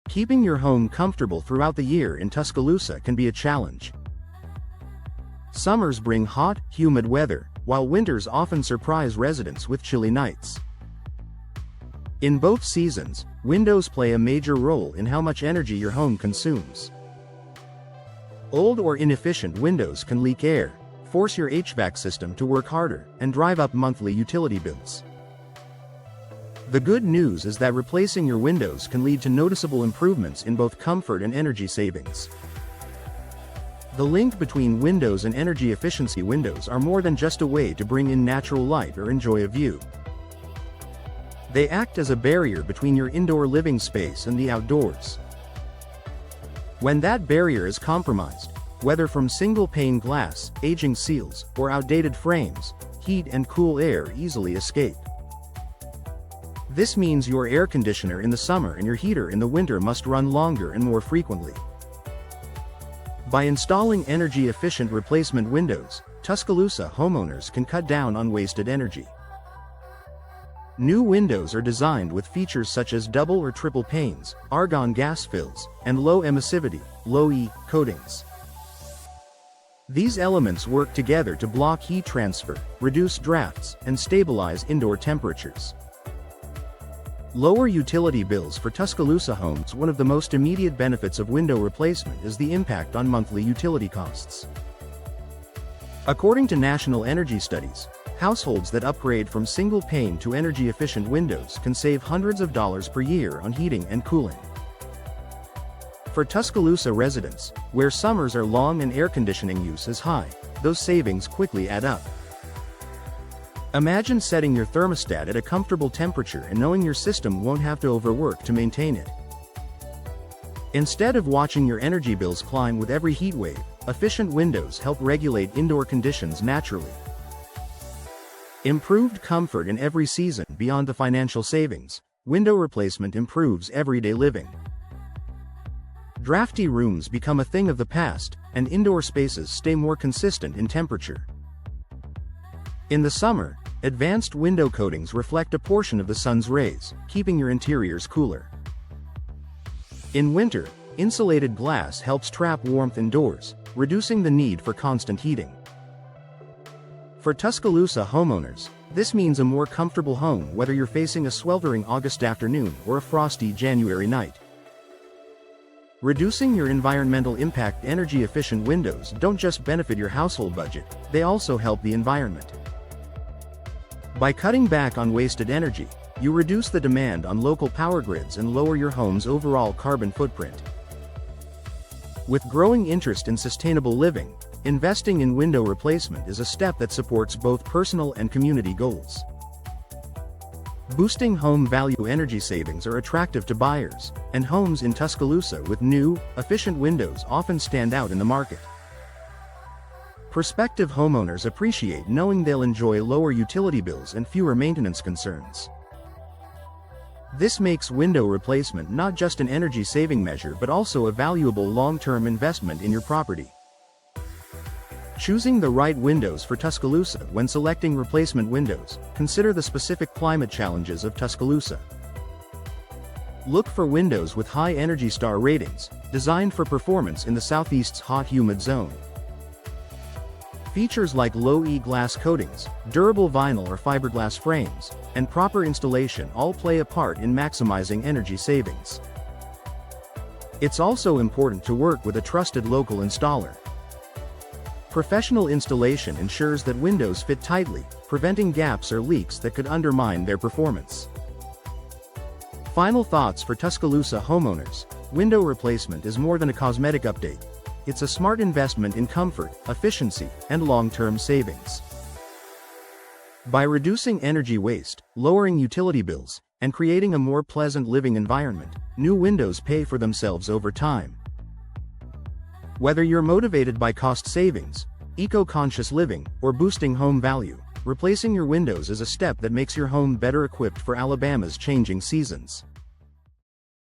Keeping your home comfortable throughout the year in Tuscaloosa can be a challenge. Summers bring hot, humid weather, while winters often surprise residents with chilly nights. In both seasons, windows play a major role in how much energy your home consumes. Old or inefficient windows can leak air, force your HVAC system to work harder, and drive up monthly utility bills. The good news is that replacing your windows can lead to noticeable improvements in both comfort and energy savings. The link between windows and energy efficiency: windows are more than just a way to bring in natural light or enjoy a view. They act as a barrier between your indoor living space and the outdoors. When that barrier is compromised, whether from single-pane glass, aging seals, or outdated frames, heat and cool air easily escape. This means your air conditioner in the summer and your heater in the winter must run longer and more frequently. By installing energy-efficient replacement windows, Tuscaloosa homeowners can cut down on wasted energy. New windows are designed with features such as double or triple panes, argon gas fills, and low emissivity, low-E, coatings. These elements work together to block heat transfer, reduce drafts, and stabilize indoor temperatures. Lower utility bills for Tuscaloosa homes. One of the most immediate benefits of window replacement is the impact on monthly utility costs. According to national energy studies, households that upgrade from single-pane to energy-efficient windows can save hundreds of dollars per year on heating and cooling. For Tuscaloosa residents, where summers are long and air conditioning use is high, those savings quickly add up. Imagine setting your thermostat at a comfortable temperature and knowing your system won't have to overwork to maintain it. Instead of watching your energy bills climb with every heat wave, efficient windows help regulate indoor conditions naturally. Improved comfort in every season. Beyond the financial savings, window replacement improves everyday living. Drafty rooms become a thing of the past, and indoor spaces stay more consistent in temperature. In the summer, advanced window coatings reflect a portion of the sun's rays, keeping your interiors cooler. In winter, insulated glass helps trap warmth indoors, reducing the need for constant heating. For Tuscaloosa homeowners, this means a more comfortable home whether you're facing a sweltering August afternoon or a frosty January night. Reducing your environmental impact. Energy-efficient windows don't just benefit your household budget, they also help the environment. By cutting back on wasted energy, you reduce the demand on local power grids and lower your home's overall carbon footprint. With growing interest in sustainable living, investing in window replacement is a step that supports both personal and community goals. Boosting home value. Energy savings are attractive to buyers, and homes in Tuscaloosa with new, efficient windows often stand out in the market. Prospective homeowners appreciate knowing they'll enjoy lower utility bills and fewer maintenance concerns. This makes window replacement not just an energy-saving measure but also a valuable long-term investment in your property. Choosing the right windows for Tuscaloosa. When selecting replacement windows, consider the specific climate challenges of Tuscaloosa. Look for windows with high Energy Star ratings, designed for performance in the Southeast's hot, humid zone. Features like low-E glass coatings, durable vinyl or fiberglass frames, and proper installation all play a part in maximizing energy savings. It's also important to work with a trusted local installer. Professional installation ensures that windows fit tightly, preventing gaps or leaks that could undermine their performance. Final thoughts for Tuscaloosa homeowners: window replacement is more than a cosmetic update. It's a smart investment in comfort, efficiency, and long-term savings. By reducing energy waste, lowering utility bills, and creating a more pleasant living environment, new windows pay for themselves over time. Whether you're motivated by cost savings, eco-conscious living, or boosting home value, replacing your windows is a step that makes your home better equipped for Alabama's changing seasons.